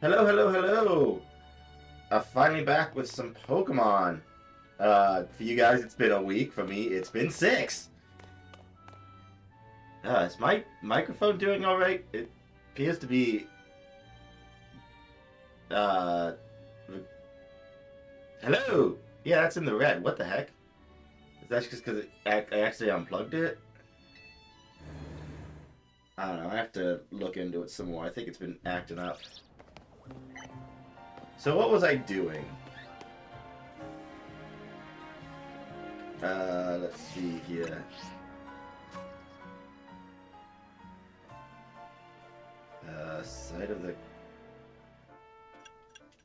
Hello, hello, hello! Finally back with some Pokemon. For you guys, it's been a week. For me, it's been 6. Is my microphone doing alright? It appears to be, uh... Hello! Yeah, that's in the red. What the heck? Is that just because I actually unplugged it? I don't know. I have to look into it some more. I think it's been acting up. So what was I doing? Let's see here. Side of the...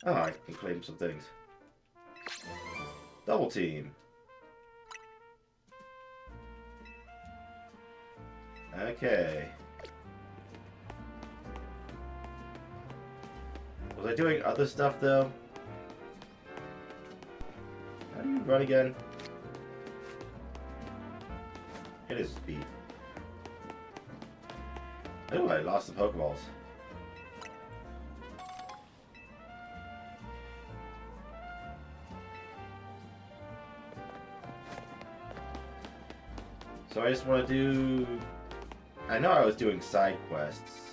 Oh, I can claim some things. Double team. Okay. Was I doing other stuff, though? How do you run again? It is speed. Oh, I lost the Pokeballs. So I just want to do... I know I was doing side quests.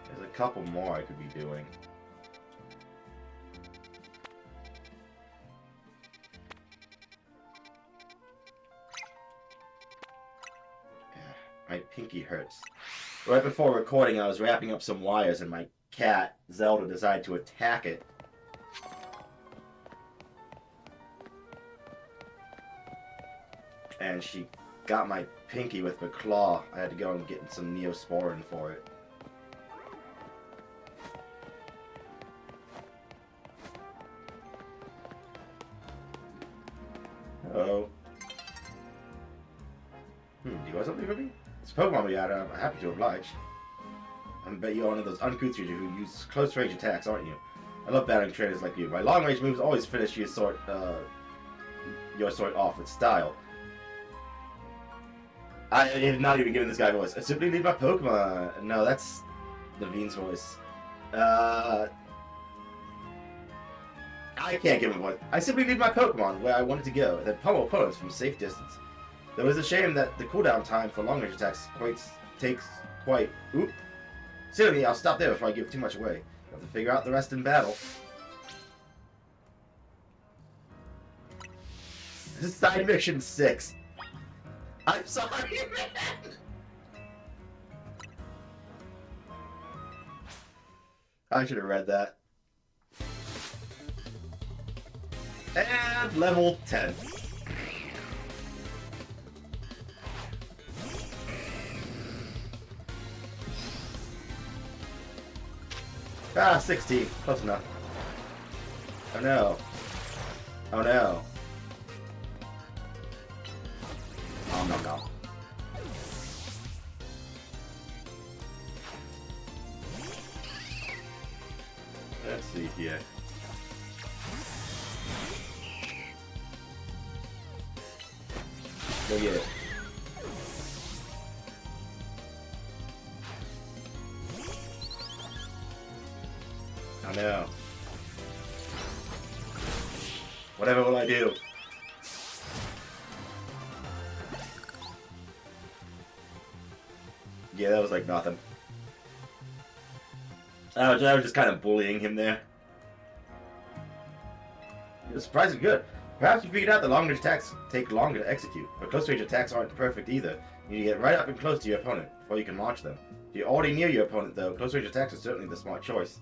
There's a couple more I could be doing. My pinky hurts. Right before recording, I was wrapping up some wires and my cat, Zelda, decided to attack it. And she got my pinky with her claw. I had to go and get some Neosporin for it. Hello. Do you want something for me? It's Pokemon we got. I'm happy to oblige. I bet you're one of those uncouth creatures who use close-range attacks, aren't you? I love battling trainers like you. My long-range moves always finish your sort off with style. I have not even given this guy a voice. I simply need my Pokemon. No, that's Levine's voice. I can't give him a voice. I simply need my Pokemon where I want it to go, and then pummel opponents from safe distance. Though it's a shame that the cooldown time for long-range attacks takes quite... Oop. Silly, I'll stop there before I give too much away. You'll have to figure out the rest in battle. This is side mission 6. I'm sorry, man! I should have read that. And level 10. Ah, 16. Close enough. Oh no. Oh no. Oh no, no. Let's see here. Go get it. Oh no. Whatever will I do? Yeah, that was like nothing. I was just kind of bullying him there. It was surprisingly good. Perhaps you figured out that long-range attacks take longer to execute, but close-range attacks aren't perfect either. You need to get right up and close to your opponent before you can launch them. If you're already near your opponent, though, close-range attacks are certainly the smart choice.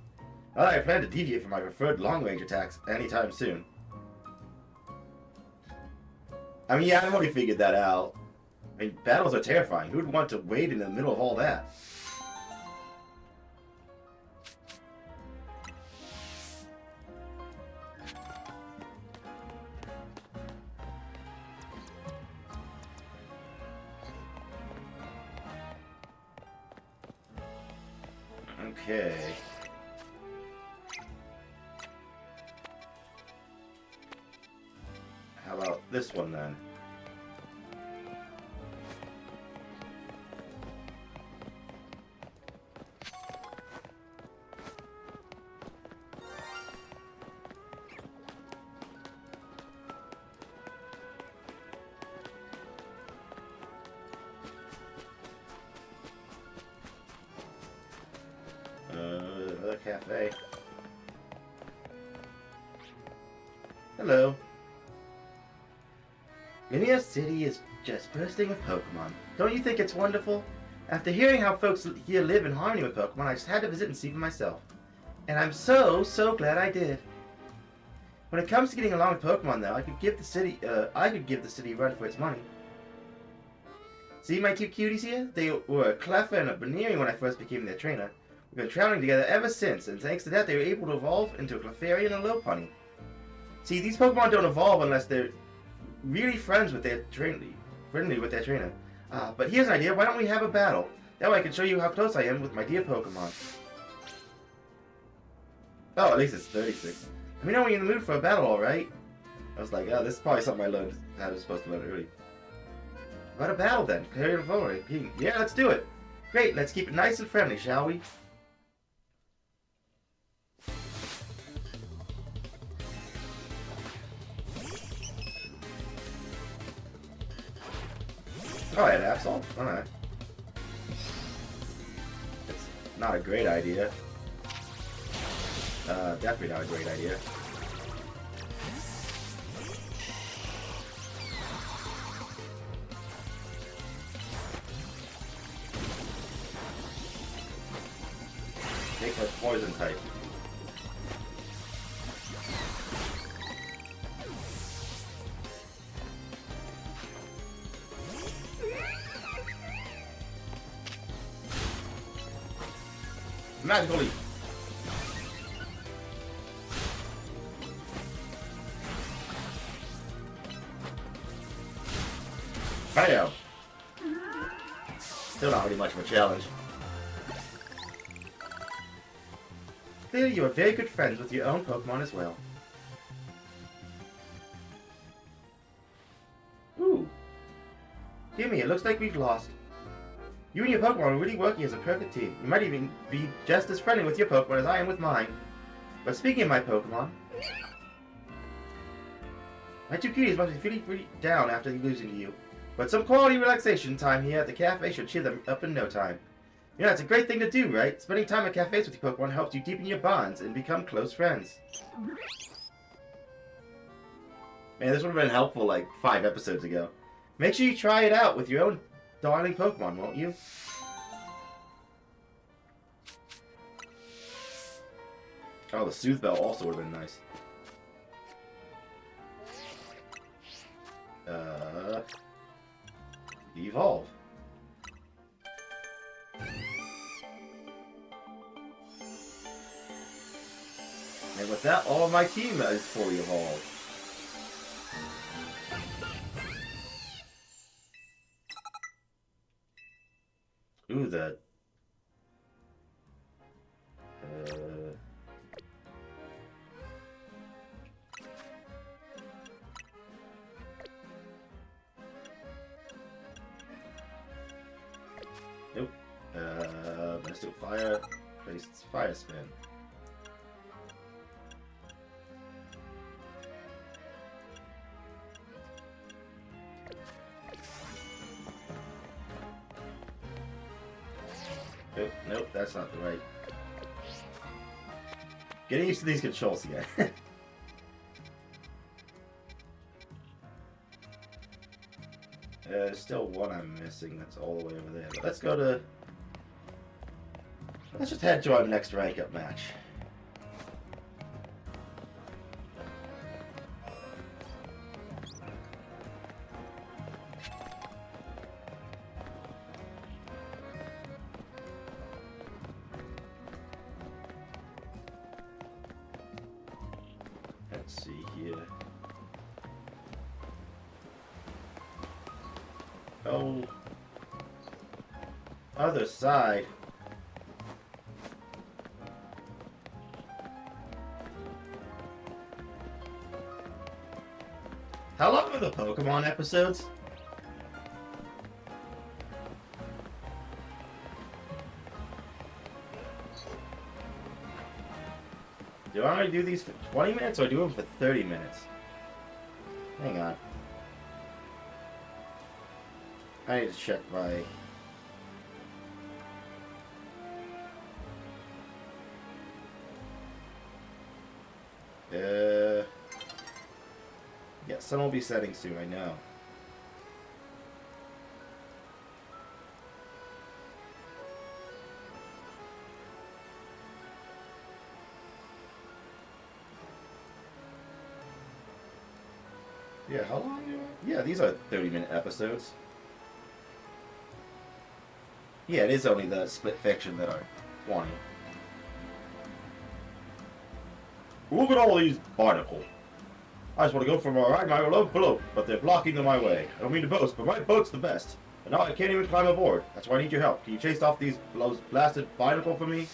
Not that I plan to deviate from my preferred long-range attacks anytime soon. I mean, yeah, I've already figured that out. I mean, battles are terrifying. Who would want to wade in the middle of all that? Okay. How about this one then? cafe. Hello. Lumiose City is just bursting with Pokemon. Don't you think it's wonderful? After hearing how folks here live in harmony with Pokemon, I just had to visit and see for myself. And I'm so glad I did. When it comes to getting along with Pokemon, though, I could give the city a run for its money. See my two cuties here? They were a Cleffa and a Baneri when I first became their trainer. We've been traveling together ever since, and thanks to that, they were able to evolve into a Clefairy and a Lopunny. See, these Pokemon don't evolve unless they're really friendly with their trainer. But here's an idea. Why don't we have a battle? That way I can show you how close I am with my dear Pokemon. Oh, at least it's 36. Let me know when you're in the mood for a battle, alright? I was like, oh, this is probably something I learned. I was supposed to learn early. About a battle then. Carry it forward. Yeah, let's do it. Great, let's keep it nice and friendly, shall we? Oh, I had Absol? Alright. It's not a great idea. Definitely not a great idea. Take my poison type. Magical Leap. Bam! Still not really much of a challenge. Clearly you are very good friends with your own Pokemon as well. Ooh. Dear me, it looks like we've lost. You and your Pokemon are really working as a perfect team. You might even be just as friendly with your Pokemon as I am with mine. But speaking of my Pokemon, my two cuties must be feeling pretty down after losing to you. But some quality relaxation time here at the cafe should cheer them up in no time. You know, it's a great thing to do, right? Spending time at cafes with your Pokemon helps you deepen your bonds and become close friends. Man, this would have been helpful like 5 episodes ago. Make sure you try it out with your own darling Pokemon, won't you? Oh, the Soothe Bell also would have been nice. Evolve. And with that, all of my team is fully evolved. Ooh, that. Nope. Mystic Fire. Based Fire Spin. Nope, that's not the right. Getting used to these controls again. There's still one I'm missing that's all the way over there. But let's go to... Let's just head to our next rank-up match. Let's see here. Oh, other side. How long are the Pokemon episodes? Do I want to do these for 20 minutes or do them for 30 minutes? Hang on. I need to check my... sun will be setting soon, I know. Yeah, how long? Yeah, these are 30-minute episodes. Yeah, it is only the split fiction that I wanted. Look at all these barnacles. I just want to go for a ride my below, but they're blocking my way. I don't mean to boast, but my boat's the best. And now I can't even climb aboard. That's why I need your help. Can you chase off these blasted barnacle for me?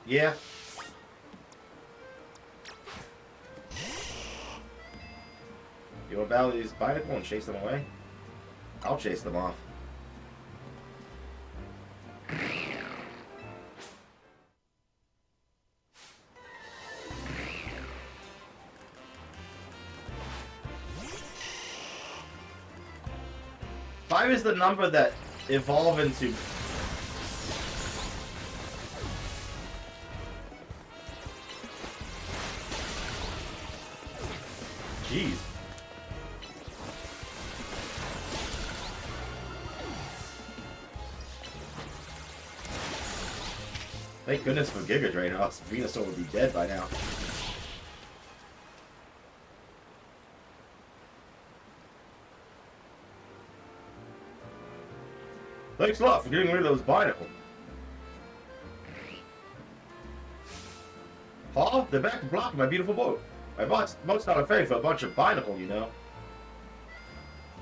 Yeah. You want to battle these barnacle and chase them away? I'll chase them off. Five is the number that evolve into. Jeez. Thank goodness for Giga Drain, or else Venusaur would be dead by now. Thanks a lot for getting rid of those barnacles. Huh? They're back to blocking my beautiful boat. My boat's not a ferry for a bunch of barnacle, you know.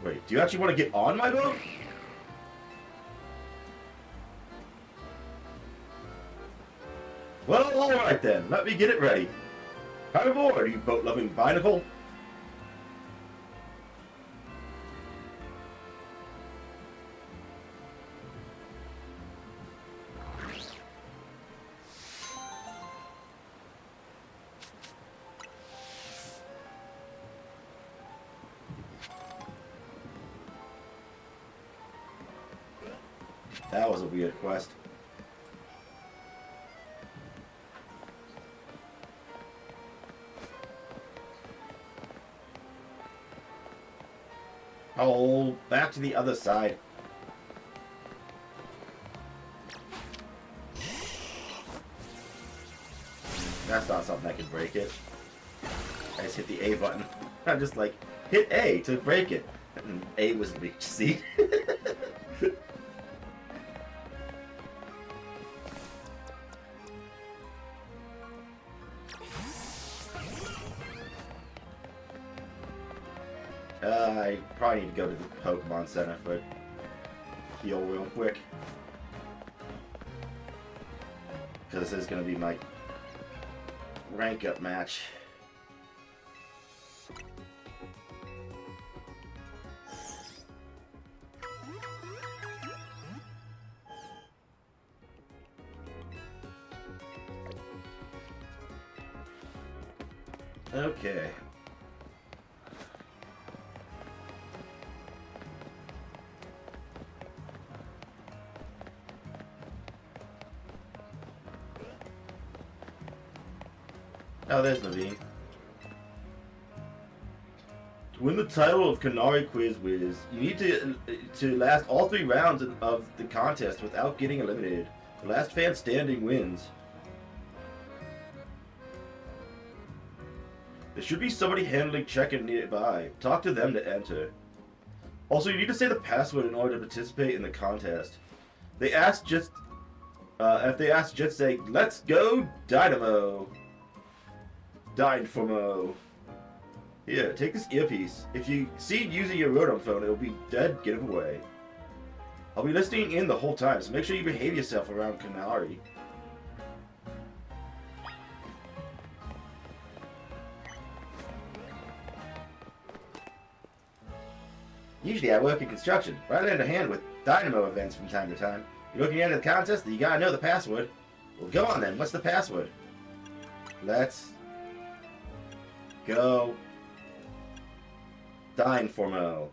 Wait, do you actually want to get on my boat? Well, alright then. Let me get it ready. Come aboard, you boat-loving barnacle. That was a weird quest. Oh, back to the other side. That's not something that can break it. I just hit the A button. I'm just like, hit A to break it. And A was reached, see? I probably need to go to the Pokemon Center for heal real quick. Because this is going to be my rank up match. Okay. Oh, there's Naveen. To win the title of Canary Quiz Whiz, you need to last all 3 rounds of the contest without getting eliminated. The last fan standing wins. There should be somebody handling check-in nearby. Talk to them to enter. Also, you need to say the password in order to participate in the contest. They ask just, if they ask, just say, "Let's go, Dynamo." Dynamo. Here, take this earpiece. If you see using your Rotom phone, it'll be dead giveaway. I'll be listening in the whole time, so make sure you behave yourself around Canary. Usually I work in construction, but I lend a hand with Dynamo events from time to time. You're looking into the contest, you gotta know the password. Well, go on then. What's the password? Let's go Dynamo.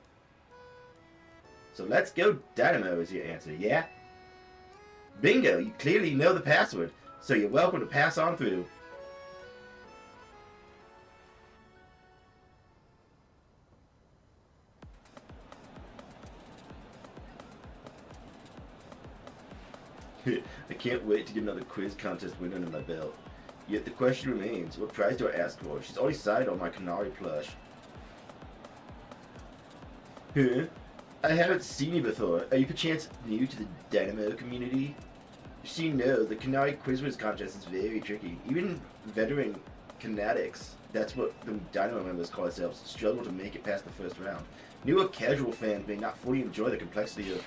So let's go Dynamo is your answer, yeah? Bingo, you clearly know the password, so you're welcome to pass on through. I can't wait to get another quiz contest win under my belt. Yet the question remains, what prize do I ask for? She's already signed on my Canary plush. Huh? I haven't seen you before. Are you perchance new to the Dynamo community? So you know, the Canary Quiz Whiz contest is very tricky. Even veteran Canadics, that's what the Dynamo members call themselves, struggle to make it past the first round. Newer casual fans may not fully enjoy the complexity of...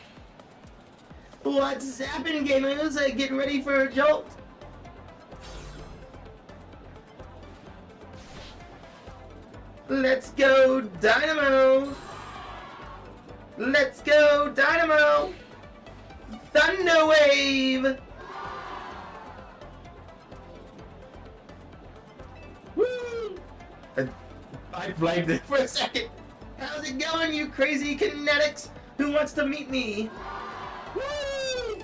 What's happening, gamers? Get ready for a jolt! Let's go, Dynamo! Let's go, Dynamo! Thunder Wave! Woo! I blamed it for a second. How's it going, you crazy Kinetics? Who wants to meet me? Woo!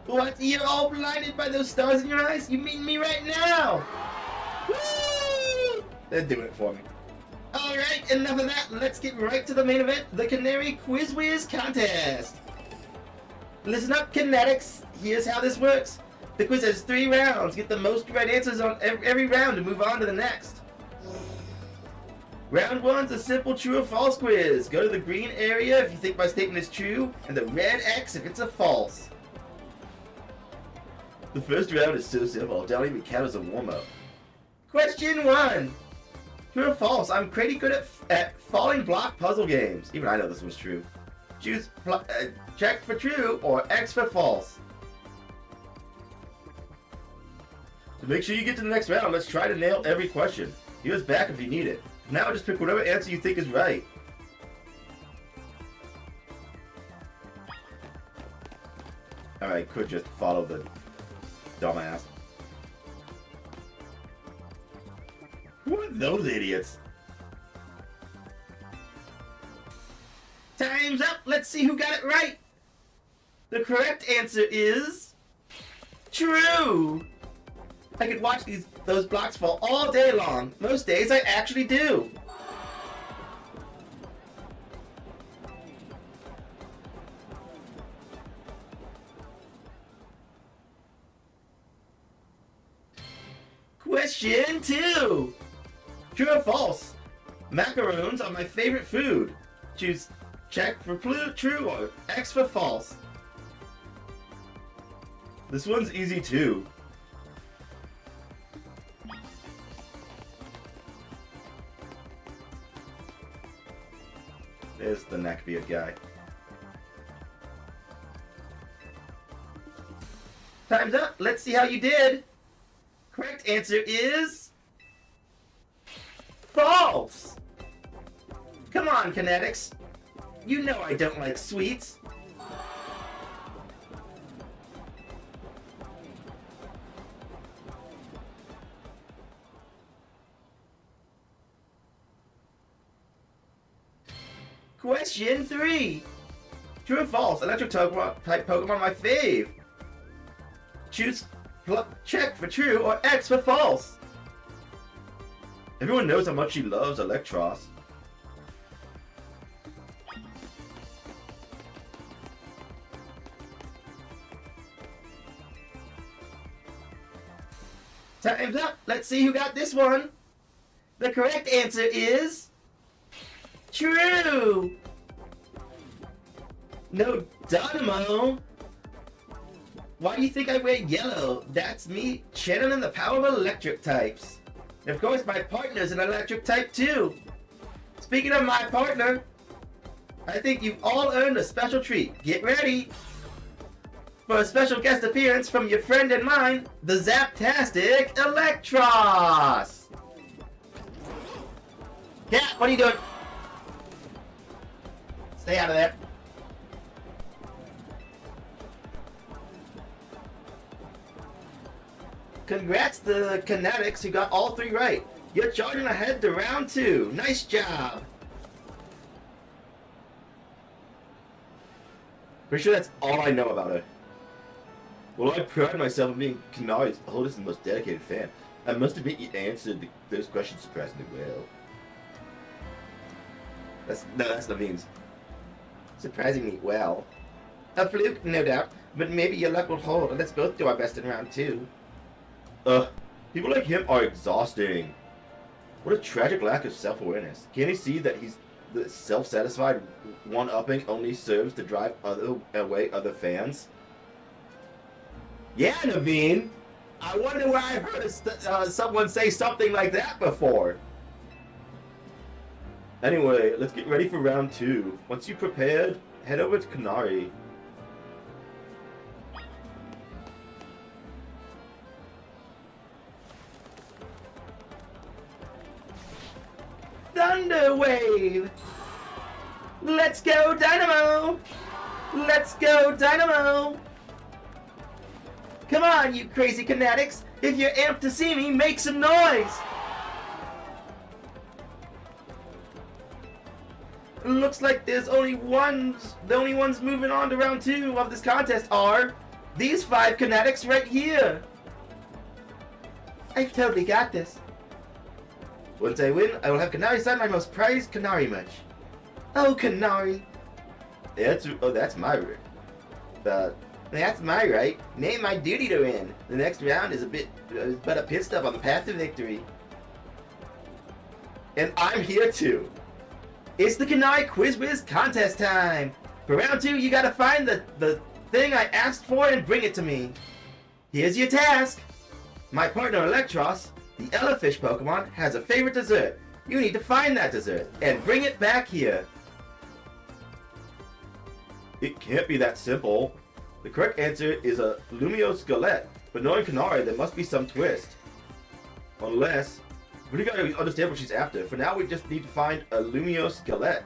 What? You're all blinded by those stars in your eyes? You meeting me right now? Woo! They're doing it for me. Alright, enough of that. Let's get right to the main event, the Canary Quiz Whiz contest. Listen up, Kinetics. Here's how this works. The quiz has 3 rounds. Get the most right answers on every round to move on to the next. Round 1's a simple true or false quiz. Go to the green area if you think my statement is true, and the red X if it's a false. The first round is so simple, don't even count as a warm-up. Question 1. True or false? I'm pretty good at falling block puzzle games. Even I know this one's true. Choose check for true or X for false. To make sure you get to the next round, let's try to nail every question. Here's back if you need it. Now just pick whatever answer you think is right. Alright, could just follow the dumbass. Who are those idiots? Time's up! Let's see who got it right! The correct answer is... true! I could watch those blocks fall all day long. Most days I actually do. Question 2. True or false? Macaroons are my favorite food. Choose check for true or X for false. This one's easy too. There's the neckbeard guy. Time's up. Let's see how you did. Correct answer is... false! Come on, Kinetics. You know I don't like sweets. Question 3. True or false? Electric type Pokemon my fave. Choose check for true or X for false. Everyone knows how much she loves Electros. Time's up. Let's see who got this one. The correct answer is... true! No Dynamo! Why do you think I wear yellow? That's me channeling the power of electric types. And of course, my partner's an electric type too. Speaking of my partner, I think you've all earned a special treat. Get ready for a special guest appearance from your friend and mine, the Zaptastic Electros! Cat, what are you doing? Stay out of there. Congrats to the Kinetics who got all 3 right. You're charging ahead to round 2. Nice job. Pretty sure that's all I know about her. Well, I pride myself on being Kanari's oldest and most dedicated fan. I must admit you answered those questions surprisingly well. That's Naveen's. Surprisingly well. A fluke, no doubt, but maybe your luck will hold. Let's both do our best in round 2. People like him are exhausting. What a tragic lack of self-awareness. Can't he see that he's the self-satisfied one-upping only serves to drive away other fans? Yeah, Naveen! I wonder where I've heard someone say something like that before. Anyway, let's get ready for round 2. Once you're prepared, head over to Canary. Thunder Wave! Let's go, Dynamo! Let's go, Dynamo! Come on, you crazy Kinetics! If you're amped to see me, make some noise! Looks like the only ones moving on to round 2 of this contest are these 5 Kinetics right here. I've totally got this. Once I win, I will have Canary sign my most prized Canary merch. Oh, Canary. That's my right. That's my right. Made my duty to win. The next round is but a pit stop on the path to victory. And I'm here too. It's the Canary Quiz Whiz contest time. For round 2, you gotta find the thing I asked for and bring it to me. Here's your task. My partner Electros, the Elefish Pokemon, has a favorite dessert. You need to find that dessert and bring it back here. It can't be that simple. The correct answer is a Lumiose City, but knowing Canary, there must be some twist. Unless, we gotta understand what she's after. For now, we just need to find a Lumiose City.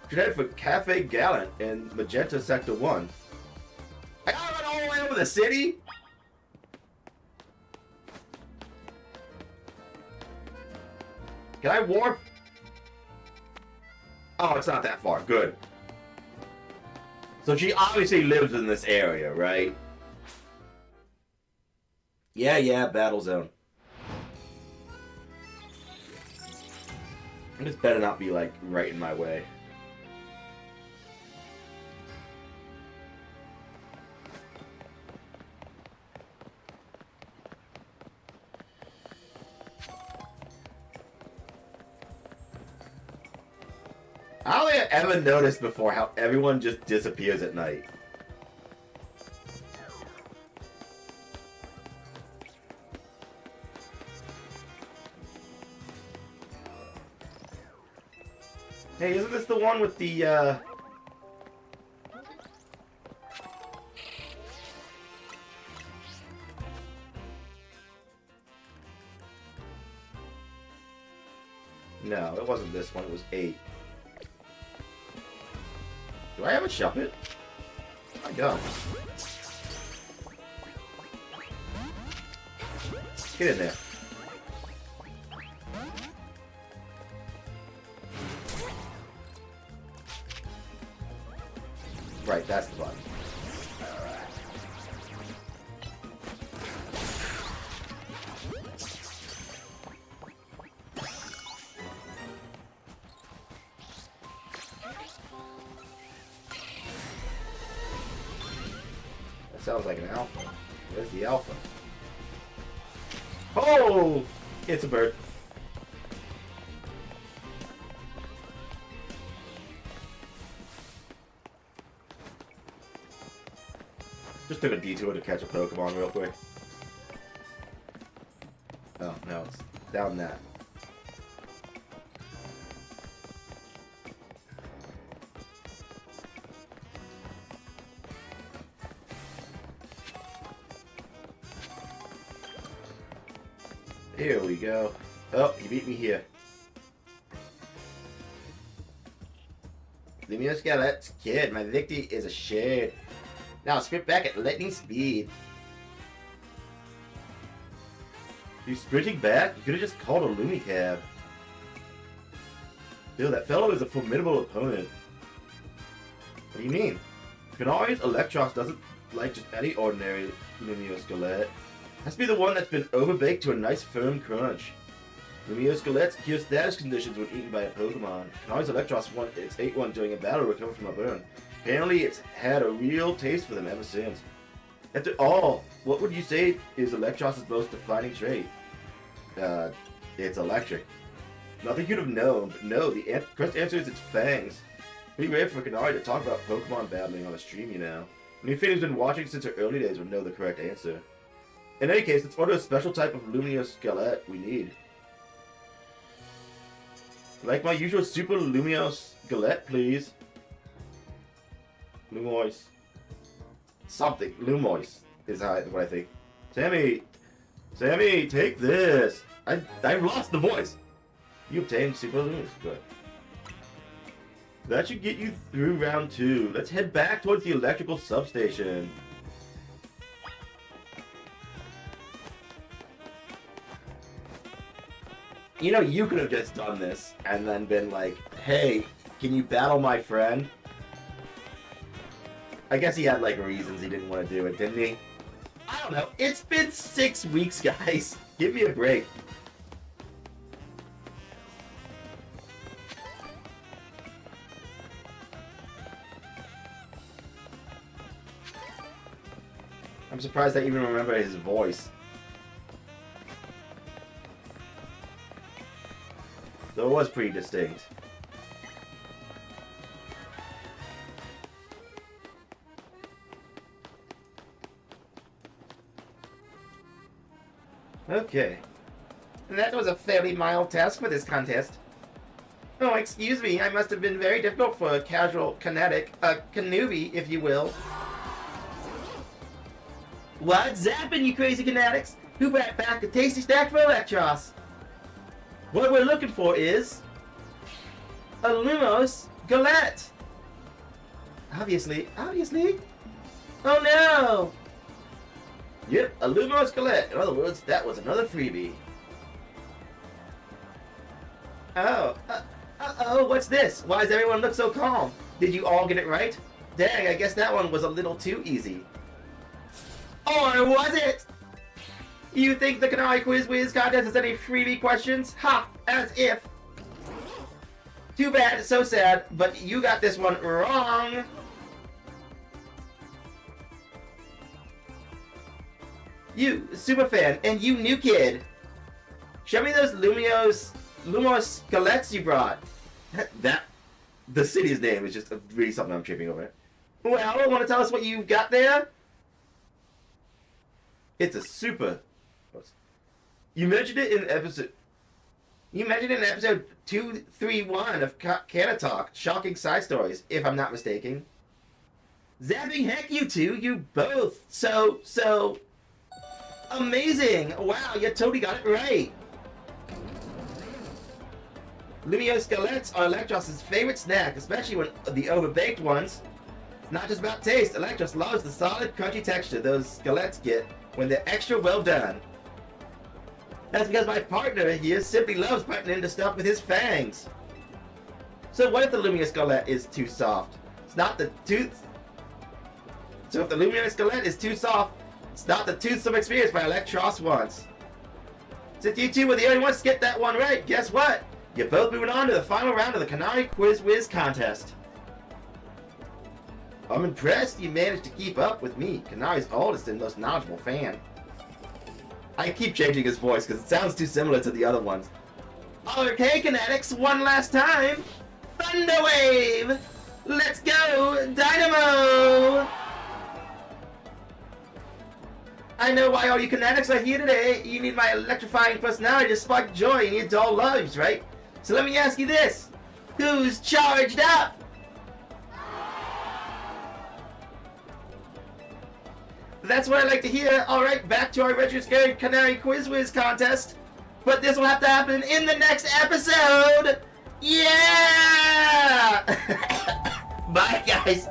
Should head for Cafe Gallant in Magenta Sector 1. I gotta run all the way over the city? Can I warp? Oh, it's not that far. Good. So she obviously lives in this area, right? Yeah, battle zone. This better not be, like, right in my way. I don't think I've ever noticed before how everyone just disappears at night. Hey, isn't this the one with the, No, it wasn't this one, it was 8. Do I have a Shuppet? I don't. Get in there. Right, that's the button. That sounds like an alpha. Where's the alpha? Oh! It's a bird. Just took a detour to catch a Pokemon real quick. Oh, no, it's down that. Here we go. Oh, he beat me here. Lumiose City, kid, my victory is assured. Now sprint back at lightning speed. You sprinting back? You could have just called a Lumicab. Dude, that fellow is a formidable opponent. What do you mean? Canari's Electros doesn't like just any ordinary Lumiose City. Has to be the one that's been overbaked to a nice firm crunch. Lumiose Skelet's cure status conditions when eaten by a Pokemon. Canari's Electros ate one during a battle to recover from a burn. Apparently it's had a real taste for them ever since. After all, what would you say is Electros' most defining trait? It's electric. Nothing you'd have known, but no, the correct answer is its fangs. Pretty rare for Canari to talk about Pokemon battling on a stream, you know. Any fan who's been watching since her early days would know the correct answer. In any case, let's order a special type of Lumiose Skelet we need. Like my usual Super Lumiose Skelet, please. Lumoise. Something. Lumoise is what I think. Sammy, take this. I've lost the voice. You obtained Super Lumiose. Good. That should get you through round 2. Let's head back towards the electrical substation. You know, you could have just done this and then been like, hey, can you battle my friend? I guess he had like reasons he didn't want to do it, didn't he? I don't know. It's been 6 weeks, guys. Give me a break. I'm surprised I even remember his voice. Though it was pretty distinct. Okay. That was a fairly mild task for this contest. Oh, excuse me, I must have been very difficult for a casual kinetic, a newbie, if you will. What's zappin', you crazy kinetics? Who brought back a tasty snack for Electros? What we're looking for is a Lumiose Skelet. Obviously. Oh no! Yep, a Lumiose Skelet. In other words, that was another freebie. Oh, what's this? Why does everyone look so calm? Did you all get it right? Dang, I guess that one was a little too easy. Or was it? You think the Canari Whiz contest has any freebie questions? Ha! As if. Too bad, so sad, but you got this one wrong. You, superfan, and you new kid. Show me those Lumiose Skelets you brought. The city's name is just really something I'm tripping over. Well, want to tell us what you've got there? It's a super. You mentioned it in episode 231 of Canna Talk, Shocking Side Stories, if I'm not mistaken. Zapping heck, you two, you both. So amazing. Wow, you totally got it right. Lumiose Skelets are Electros' favorite snack, especially when the overbaked ones. It's not just about taste. Electros loves the solid, crunchy texture those Skelets get when they're extra well done. That's because my partner here simply loves biting into stuff with his fangs. So what if the Lumiose Skelet is too soft? It's not the tooth. So if the Lumiose Skelet is too soft, it's not the toothsome experience my Electros wants. Since you two were the only ones to get that one right, guess what? You're both moving on to the final round of the Canari Whiz contest. I'm impressed you managed to keep up with me, Canari's oldest and most knowledgeable fan. I keep changing his voice because it sounds too similar to the other ones. Okay, Kinetics, one last time. Thunder Wave! Let's go, Dynamo! I know why all you Kinetics are here today. You need my electrifying personality to spark joy in your dull lives, right? So let me ask you this. Who's charged up? That's what I like to hear. Alright, back to our Retro Scared Canari Whiz contest. But this will have to happen in the next episode. Yeah! Bye, guys.